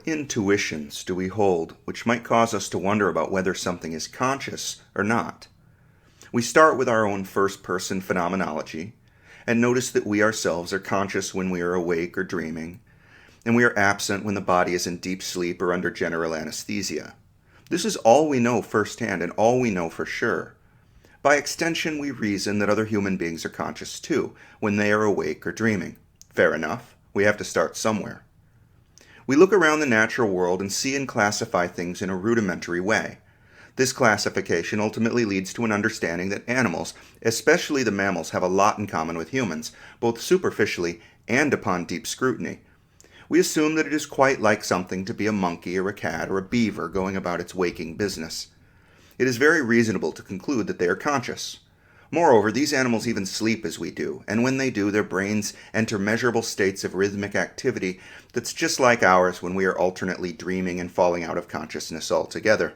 intuitions do we hold which might cause us to wonder about whether something is conscious or not? We start with our own first-person phenomenology and notice that we ourselves are conscious when we are awake or dreaming, and we are absent when the body is in deep sleep or under general anesthesia. This is all we know firsthand and all we know for sure. By extension, we reason that other human beings are conscious too, when they are awake or dreaming. Fair enough. We have to start somewhere. We look around the natural world and see and classify things in a rudimentary way. This classification ultimately leads to an understanding that animals, especially the mammals, have a lot in common with humans, both superficially and upon deep scrutiny. We assume that it is quite like something to be a monkey or a cat or a beaver going about its waking business. It is very reasonable to conclude that they are conscious. Moreover, these animals even sleep as we do, and when they do, their brains enter measurable states of rhythmic activity that's just like ours when we are alternately dreaming and falling out of consciousness altogether.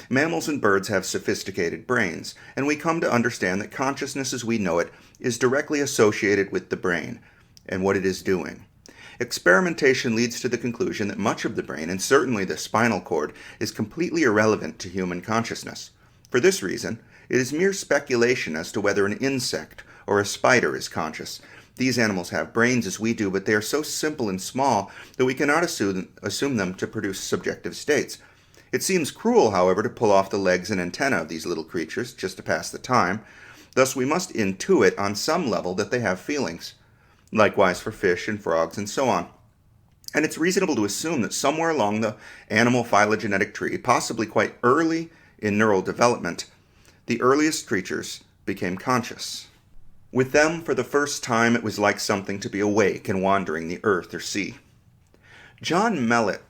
Mammals and birds have sophisticated brains, and we come to understand that consciousness as we know it is directly associated with the brain and what it is doing. Experimentation leads to the conclusion that much of the brain, and certainly the spinal cord, is completely irrelevant to human consciousness. For this reason, it is mere speculation as to whether an insect or a spider is conscious. These animals have brains as we do, but they are so simple and small that we cannot assume them to produce subjective states. It seems cruel, however, to pull off the legs and antennae of these little creatures just to pass the time. Thus, we must intuit on some level that they have feelings. Likewise for fish and frogs and so on. And it's reasonable to assume that somewhere along the animal phylogenetic tree, possibly quite early in neural development, the earliest creatures became conscious. With them, for the first time, it was like something to be awake and wandering the earth or sea. John Mallatt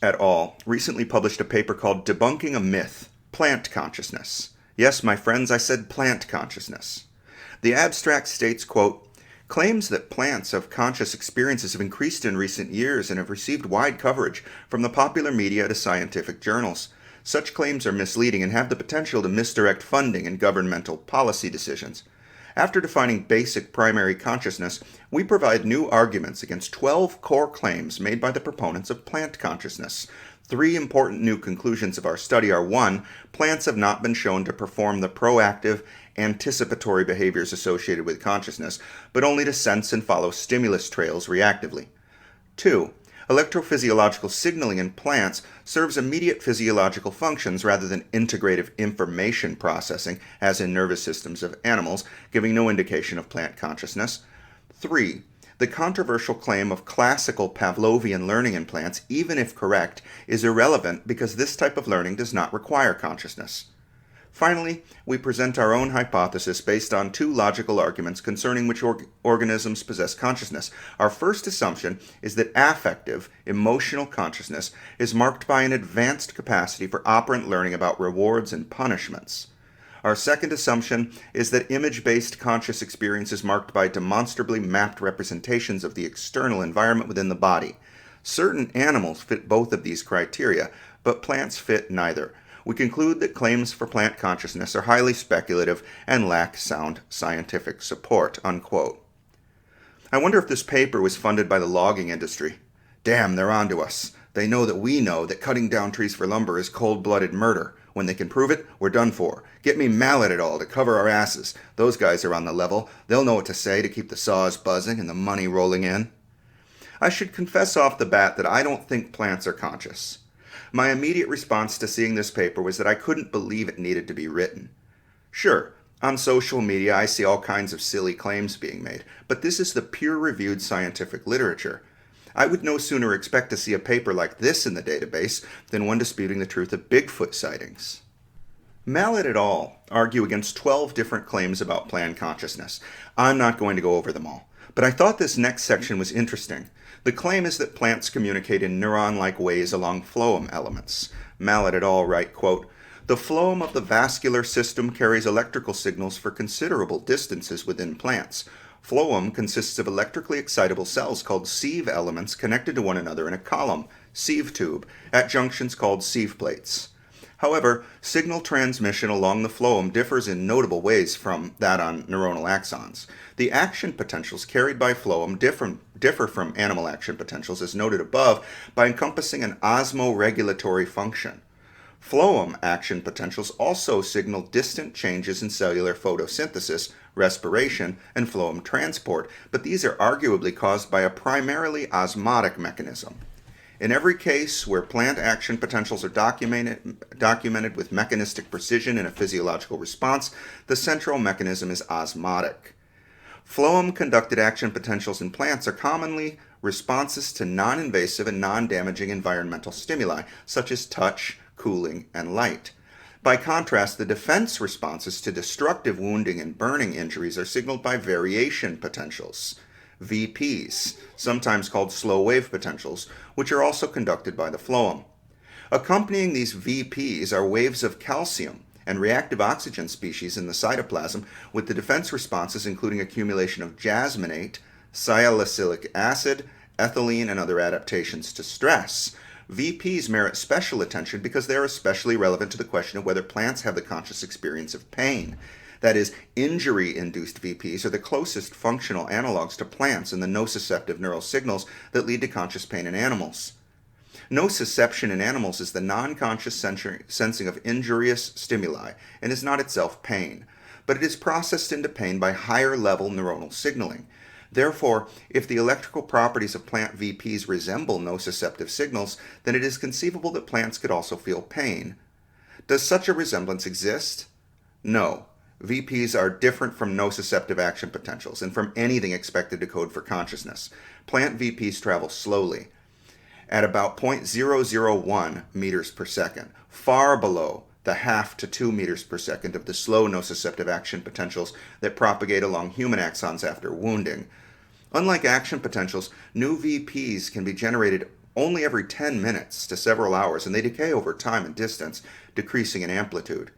et al. Recently published a paper called Debunking a Myth, Plant Consciousness. Yes, my friends, I said plant consciousness. The abstract states, quote, claims that plants have conscious experiences have increased in recent years and have received wide coverage from the popular media to scientific journals. Such claims are misleading and have the potential to misdirect funding and governmental policy decisions. After defining basic primary consciousness, we provide new arguments against 12 core claims made by the proponents of plant consciousness. 3 important new conclusions of our study are: 1. Plants have not been shown to perform the proactive, anticipatory behaviors associated with consciousness, but only to sense and follow stimulus trails reactively. 2. Electrophysiological signaling in plants serves immediate physiological functions rather than integrative information processing, as in nervous systems of animals, giving no indication of plant consciousness. 3. The controversial claim of classical Pavlovian learning in plants, even if correct, is irrelevant because this type of learning does not require consciousness. Finally, we present our own hypothesis based on 2 logical arguments concerning which organisms possess consciousness. Our first assumption is that affective, emotional consciousness is marked by an advanced capacity for operant learning about rewards and punishments. Our second assumption is that image-based conscious experience is marked by demonstrably mapped representations of the external environment within the body. Certain animals fit both of these criteria, but plants fit neither. We conclude that claims for plant consciousness are highly speculative and lack sound scientific support." Unquote. I wonder if this paper was funded by the logging industry. Damn, they're onto us. They know that we know that cutting down trees for lumber is cold-blooded murder. When they can prove it, we're done for. Get me Mallatt et al. To cover our asses. Those guys are on the level. They'll know what to say to keep the saws buzzing and the money rolling in. I should confess off the bat that I don't think plants are conscious. My immediate response to seeing this paper was that I couldn't believe it needed to be written. Sure, on social media I see all kinds of silly claims being made, but this is the peer-reviewed scientific literature. I would no sooner expect to see a paper like this in the database than one disputing the truth of Bigfoot sightings. Mallatt et al. Argue against 12 different claims about plant consciousness. I'm not going to go over them all, but I thought this next section was interesting. The claim is that plants communicate in neuron-like ways along phloem elements. Mallatt et al. Write, quote, "The phloem of the vascular system carries electrical signals for considerable distances within plants. Phloem consists of electrically excitable cells called sieve elements connected to one another in a column, sieve tube, at junctions called sieve plates. However, signal transmission along the phloem differs in notable ways from that on neuronal axons. The action potentials carried by phloem differ from animal action potentials, as noted above, by encompassing an osmoregulatory function. Phloem action potentials also signal distant changes in cellular photosynthesis, respiration, and phloem transport, but these are arguably caused by a primarily osmotic mechanism. In every case where plant action potentials are documented with mechanistic precision in a physiological response, the central mechanism is osmotic. Phloem-conducted action potentials in plants are commonly responses to non-invasive and non-damaging environmental stimuli, such as touch, cooling, and light. By contrast, the defense responses to destructive wounding and burning injuries are signaled by variation potentials, VPs, sometimes called slow-wave potentials, which are also conducted by the phloem. Accompanying these VPs are waves of calcium and reactive oxygen species in the cytoplasm, with the defense responses including accumulation of jasmonate, salicylic acid, ethylene, and other adaptations to stress. VPs merit special attention because they are especially relevant to the question of whether plants have the conscious experience of pain. That is, injury-induced VPs are the closest functional analogs to plants in the nociceptive neural signals that lead to conscious pain in animals. Nociception in animals is the non-conscious sensing of injurious stimuli and is not itself pain, but it is processed into pain by higher-level neuronal signaling. Therefore, if the electrical properties of plant VPs resemble nociceptive signals, then it is conceivable that plants could also feel pain. Does such a resemblance exist? No. VPs are different from nociceptive action potentials and from anything expected to code for consciousness. Plant VPs travel slowly, at about 0.001 meters per second, far below the half to 2 meters per second of the slow nociceptive action potentials that propagate along human axons after wounding. Unlike action potentials, new VPs can be generated only every 10 minutes to several hours, and they decay over time and distance, decreasing in amplitude.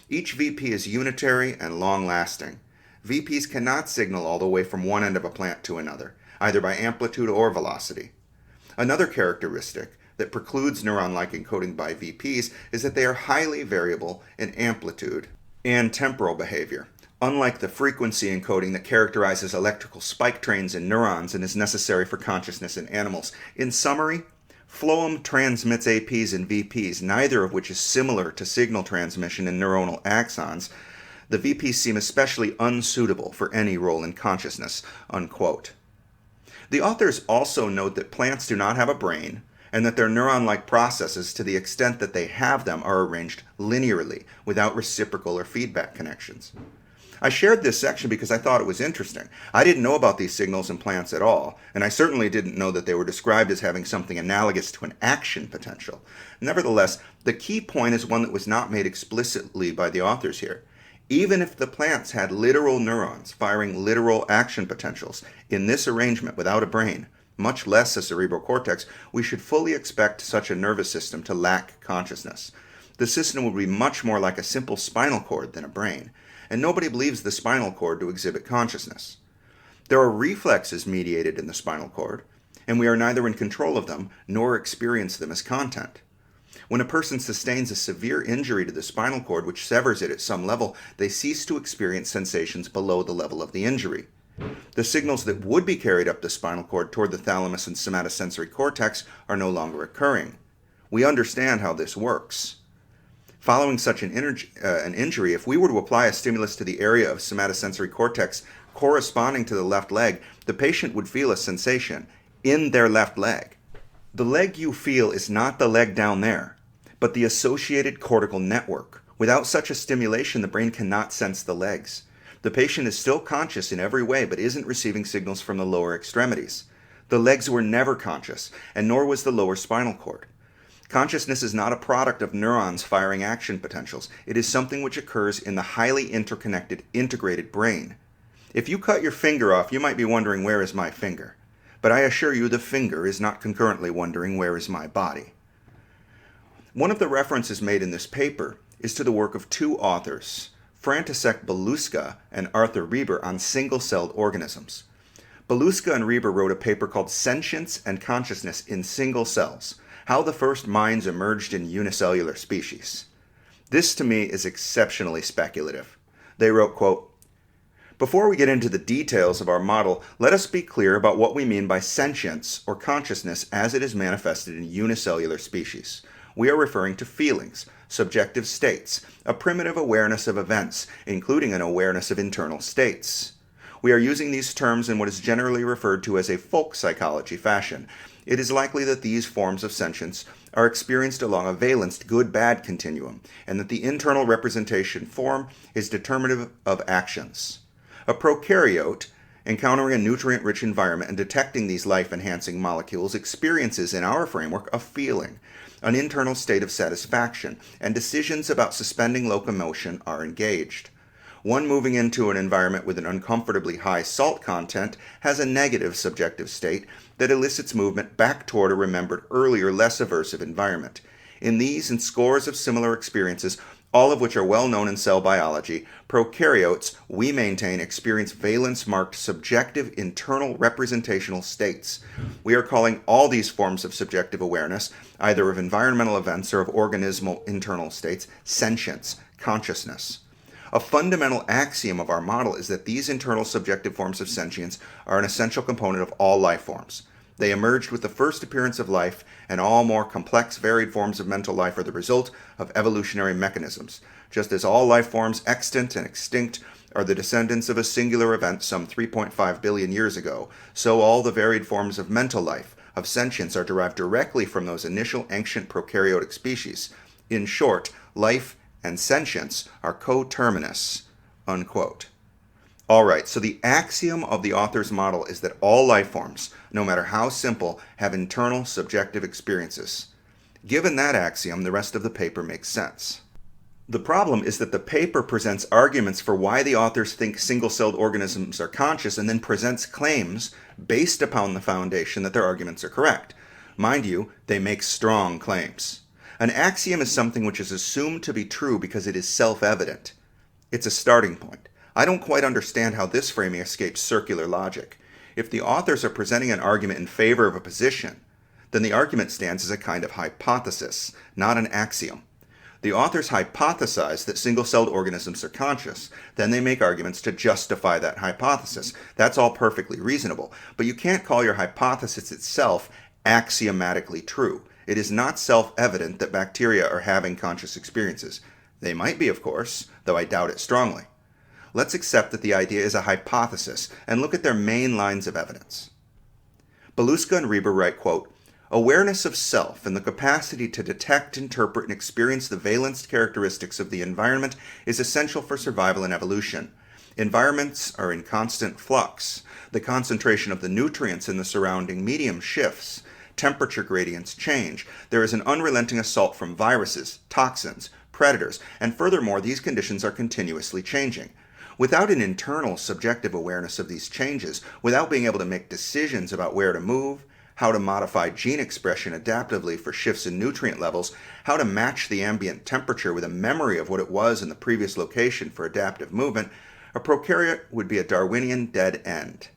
Each VP is unitary and long-lasting. VPs cannot signal all the way from one end of a plant to another, either by amplitude or velocity. Another characteristic that precludes neuron-like encoding by VPs is that they are highly variable in amplitude and temporal behavior, unlike the frequency encoding that characterizes electrical spike trains in neurons and is necessary for consciousness in animals. In summary, phloem transmits APs and VPs, neither of which is similar to signal transmission in neuronal axons. The VPs seem especially unsuitable for any role in consciousness, unquote. The authors also note that plants do not have a brain, and that their neuron-like processes, to the extent that they have them, are arranged linearly, without reciprocal or feedback connections. I shared this section because I thought it was interesting. I didn't know about these signals in plants at all, and I certainly didn't know that they were described as having something analogous to an action potential. Nevertheless, the key point is one that was not made explicitly by the authors here. Even if the plants had literal neurons firing literal action potentials in this arrangement without a brain, much less a cerebral cortex, we should fully expect such a nervous system to lack consciousness. The system would be much more like a simple spinal cord than a brain, and nobody believes the spinal cord to exhibit consciousness. There are reflexes mediated in the spinal cord, and we are neither in control of them nor experience them as content. When a person sustains a severe injury to the spinal cord which severs it at some level, they cease to experience sensations below the level of the injury. The signals that would be carried up the spinal cord toward the thalamus and somatosensory cortex are no longer occurring. We understand how this works. Following such an injury, if we were to apply a stimulus to the area of somatosensory cortex corresponding to the left leg, the patient would feel a sensation in their left leg. The leg you feel is not the leg down there, but the associated cortical network. Without such a stimulation, the brain cannot sense the legs. The patient is still conscious in every way, but isn't receiving signals from the lower extremities. The legs were never conscious, and nor was the lower spinal cord. Consciousness is not a product of neurons firing action potentials. It is something which occurs in the highly interconnected, integrated brain. If you cut your finger off, you might be wondering, where is my finger? But I assure you the finger is not concurrently wondering, where is my body? One of the references made in this paper is to the work of two authors, Frantisek Baluska and Arthur Reber, on single-celled organisms. Baluska and Reber wrote a paper called Sentience and Consciousness in Single Cells: How the First Minds Emerged in Unicellular Species. This to me is exceptionally speculative. They wrote, quote, "Before we get into the details of our model, let us be clear about what we mean by sentience or consciousness as it is manifested in unicellular species. We are referring to feelings, subjective states, a primitive awareness of events, including an awareness of internal states. We are using these terms in what is generally referred to as a folk psychology fashion. It is likely that these forms of sentience are experienced along a valenced good-bad continuum, and that the internal representation form is determinative of actions. A prokaryote, encountering a nutrient-rich environment and detecting these life-enhancing molecules, experiences, in our framework, a feeling, an internal state of satisfaction, and decisions about suspending locomotion are engaged. One moving into an environment with an uncomfortably high salt content has a negative subjective state that elicits movement back toward a remembered earlier, less aversive environment. In these and scores of similar experiences, all of which are well known in cell biology, prokaryotes, we maintain, experience valence-marked subjective internal representational states. We are calling all these forms of subjective awareness, either of environmental events or of organismal internal states, sentience, consciousness. A fundamental axiom of our model is that these internal subjective forms of sentience are an essential component of all life forms. They emerged with the first appearance of life, and all more complex, varied forms of mental life are the result of evolutionary mechanisms. Just as all life forms, extant and extinct, are the descendants of a singular event some 3.5 billion years ago, so all the varied forms of mental life, of sentience, are derived directly from those initial ancient prokaryotic species. In short, life and sentience are coterminous." Unquote. Alright, so the axiom of the author's model is that all life forms, no matter how simple, have internal subjective experiences. Given that axiom, the rest of the paper makes sense. The problem is that the paper presents arguments for why the authors think single-celled organisms are conscious, and then presents claims based upon the foundation that their arguments are correct. Mind you, they make strong claims. An axiom is something which is assumed to be true because it is self-evident. It's a starting point. I don't quite understand how this framing escapes circular logic. If the authors are presenting an argument in favor of a position, then the argument stands as a kind of hypothesis, not an axiom. The authors hypothesize that single-celled organisms are conscious. Then they make arguments to justify that hypothesis. That's all perfectly reasonable. But you can't call your hypothesis itself axiomatically true. It is not self-evident that bacteria are having conscious experiences. They might be, of course, though I doubt it strongly. Let's accept that the idea is a hypothesis and look at their main lines of evidence. Baluska and Reber write, quote, "Awareness of self and the capacity to detect, interpret, and experience the valenced characteristics of the environment is essential for survival and evolution. Environments are in constant flux. The concentration of the nutrients in the surrounding medium shifts. Temperature gradients change. There is an unrelenting assault from viruses, toxins, predators, and furthermore, these conditions are continuously changing. Without an internal subjective awareness of these changes, without being able to make decisions about where to move, how to modify gene expression adaptively for shifts in nutrient levels, how to match the ambient temperature with a memory of what it was in the previous location for adaptive movement, a prokaryote would be a Darwinian dead end.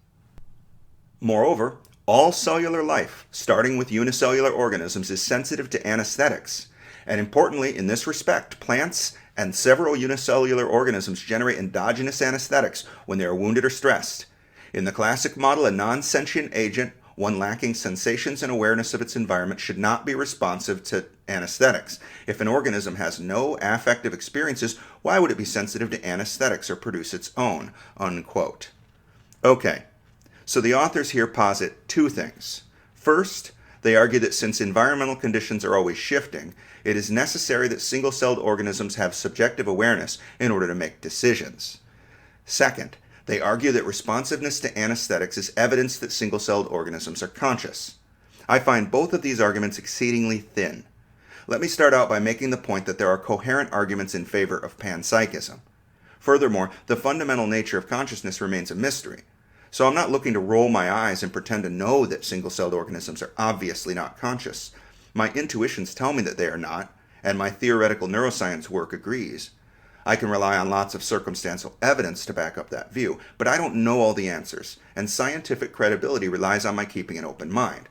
Moreover, all cellular life, starting with unicellular organisms, is sensitive to anesthetics. And importantly, in this respect, plants and several unicellular organisms generate endogenous anesthetics when they are wounded or stressed. In the classic model, a non-sentient agent, one lacking sensations and awareness of its environment, should not be responsive to anesthetics. If an organism has no affective experiences, why would it be sensitive to anesthetics or produce its own?" Unquote. Okay. So the authors here posit two things. First, they argue that since environmental conditions are always shifting, it is necessary that single-celled organisms have subjective awareness in order to make decisions. Second, they argue that responsiveness to anesthetics is evidence that single-celled organisms are conscious. I find both of these arguments exceedingly thin. Let me start out by making the point that there are coherent arguments in favor of panpsychism. Furthermore, the fundamental nature of consciousness remains a mystery. So I'm not looking to roll my eyes and pretend to know that single-celled organisms are obviously not conscious. My intuitions tell me that they are not, and my theoretical neuroscience work agrees. I can rely on lots of circumstantial evidence to back up that view, but I don't know all the answers, and scientific credibility relies on my keeping an open mind.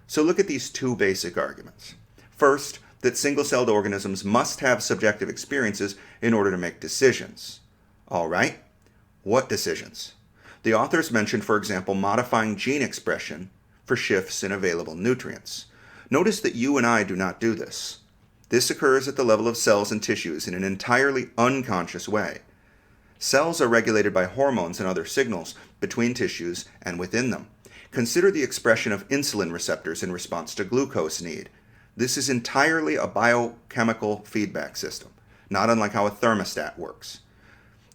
So look at these two basic arguments. First, that single-celled organisms must have subjective experiences in order to make decisions. All right, what decisions? The authors mentioned, for example, modifying gene expression for shifts in available nutrients. Notice that you and I do not do this. This occurs at the level of cells and tissues in an entirely unconscious way. Cells are regulated by hormones and other signals between tissues and within them. Consider the expression of insulin receptors in response to glucose need. This is entirely a biochemical feedback system, not unlike how a thermostat works.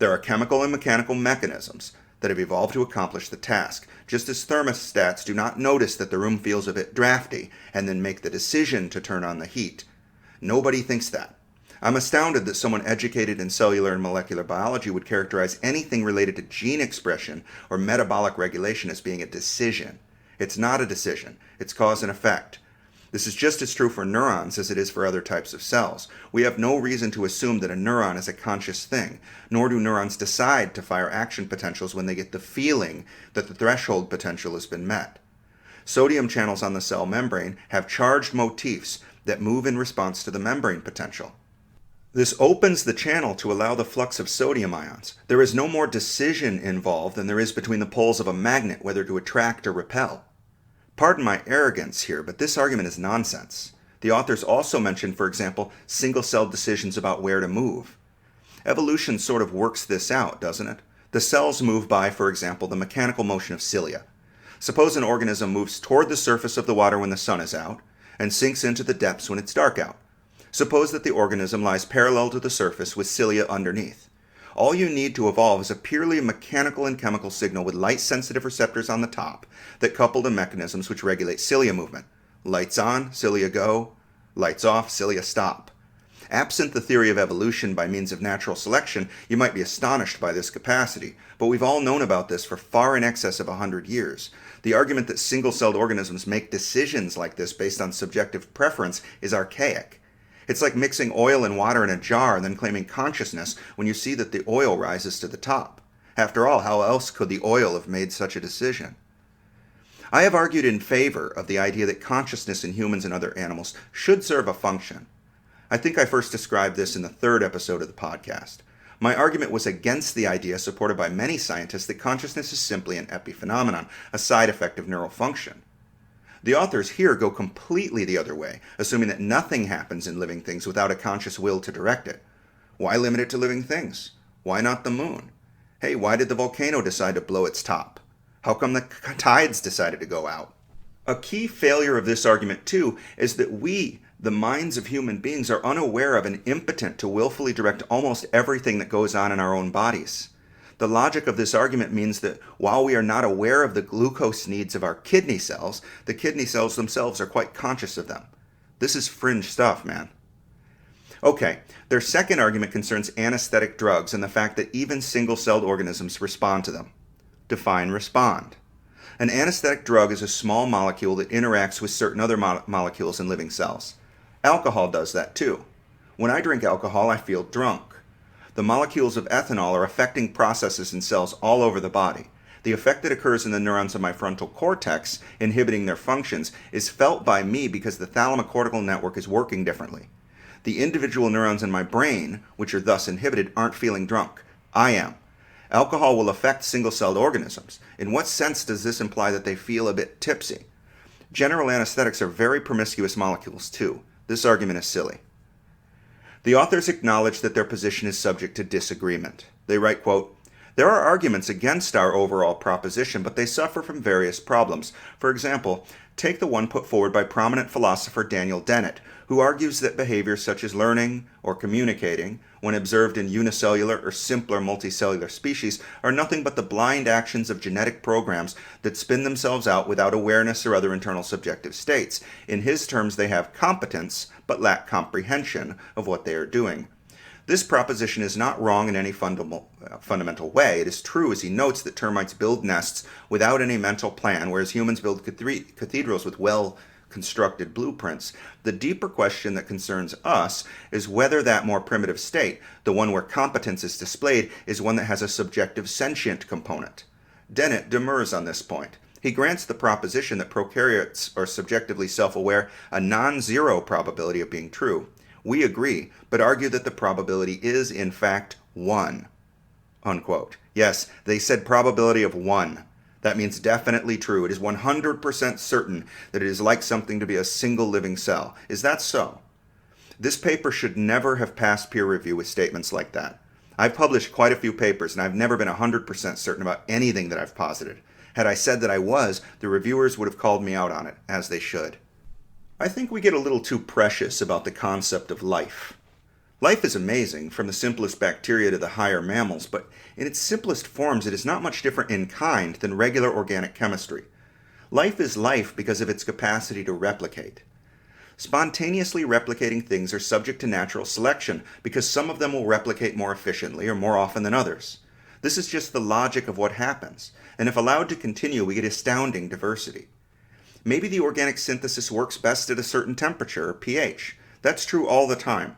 There are chemical and mechanical mechanisms that have evolved to accomplish the task, just as thermostats do not notice that the room feels a bit drafty and then make the decision to turn on the heat. Nobody thinks that. I'm astounded that someone educated in cellular and molecular biology would characterize anything related to gene expression or metabolic regulation as being a decision. It's not a decision. It's cause and effect. This is just as true for neurons as it is for other types of cells. We have no reason to assume that a neuron is a conscious thing, nor do neurons decide to fire action potentials when they get the feeling that the threshold potential has been met. Sodium channels on the cell membrane have charged motifs that move in response to the membrane potential. This opens the channel to allow the flux of sodium ions. There is no more decision involved than there is between the poles of a magnet whether to attract or repel. Pardon my arrogance here, but this argument is nonsense. The authors also mention, for example, single-celled decisions about where to move. Evolution sort of works this out, doesn't it? The cells move by, for example, the mechanical motion of cilia. Suppose an organism moves toward the surface of the water when the sun is out, and sinks into the depths when it's dark out. Suppose that the organism lies parallel to the surface with cilia underneath. All you need to evolve is a purely mechanical and chemical signal with light-sensitive receptors on the top that couple to mechanisms which regulate cilia movement. Lights on, cilia go. Lights off, cilia stop. Absent the theory of evolution by means of natural selection, you might be astonished by this capacity, but we've all known about this for far in excess of 100 years. The argument that single-celled organisms make decisions like this based on subjective preference is archaic. It's like mixing oil and water in a jar and then claiming consciousness when you see that the oil rises to the top. After all, how else could the oil have made such a decision? I have argued in favor of the idea that consciousness in humans and other animals should serve a function. I think I first described this in the 3rd episode of the podcast. My argument was against the idea supported by many scientists that consciousness is simply an epiphenomenon, a side effect of neural function. The authors here go completely the other way, assuming that nothing happens in living things without a conscious will to direct it. Why limit it to living things? Why not the moon? Hey, why did the volcano decide to blow its top? How come the tides decided to go out? A key failure of this argument, too, is that we, the minds of human beings, are unaware of and impotent to willfully direct almost everything that goes on in our own bodies. The logic of this argument means that while we are not aware of the glucose needs of our kidney cells, the kidney cells themselves are quite conscious of them. This is fringe stuff, man. Okay, their second argument concerns anesthetic drugs and the fact that even single-celled organisms respond to them. Define respond. An anesthetic drug is a small molecule that interacts with certain other molecules in living cells. Alcohol does that too. When I drink alcohol, I feel drunk. The molecules of ethanol are affecting processes in cells all over the body. The effect that occurs in the neurons of my frontal cortex, inhibiting their functions, is felt by me because the thalamocortical network is working differently. The individual neurons in my brain, which are thus inhibited, aren't feeling drunk. I am. Alcohol will affect single-celled organisms. In what sense does this imply that they feel a bit tipsy? General anesthetics are very promiscuous molecules, too. This argument is silly. The authors acknowledge that their position is subject to disagreement. They write, quote, "There are arguments against our overall proposition, but they suffer from various problems. For example, take the one put forward by prominent philosopher Daniel Dennett, who argues that behaviors such as learning or communicating, when observed in unicellular or simpler multicellular species, are nothing but the blind actions of genetic programs that spin themselves out without awareness or other internal subjective states. In his terms, they have competence, but lack comprehension of what they are doing. This proposition is not wrong in any fundamental way. It is true, as he notes, that termites build nests without any mental plan, whereas humans build cathedrals with well-constructed blueprints. The deeper question that concerns us is whether that more primitive state, the one where competence is displayed, is one that has a subjective sentient component. Dennett demurs on this point. He grants the proposition that prokaryotes are subjectively self-aware a non-zero probability of being true. We agree, but argue that the probability is, in fact, 1. Unquote. Yes, they said probability of 1. That means definitely true. It is 100% certain that it is like something to be a single living cell. Is that so? This paper should never have passed peer review with statements like that. I've published quite a few papers, and I've never been 100% certain about anything that I've posited. Had I said that I was, the reviewers would have called me out on it, as they should. I think we get a little too precious about the concept of life. Life is amazing, from the simplest bacteria to the higher mammals, but in its simplest forms it is not much different in kind than regular organic chemistry. Life is life because of its capacity to replicate. Spontaneously replicating things are subject to natural selection because some of them will replicate more efficiently or more often than others. This is just the logic of what happens, and if allowed to continue, we get astounding diversity. Maybe the organic synthesis works best at a certain temperature or pH. That's true all the time.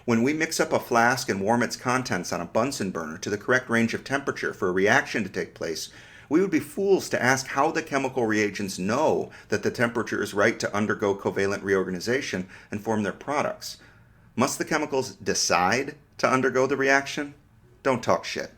When we mix up a flask and warm its contents on a Bunsen burner to the correct range of temperature for a reaction to take place, we would be fools to ask how the chemical reagents know that the temperature is right to undergo covalent reorganization and form their products. Must the chemicals decide to undergo the reaction? Don't talk shit.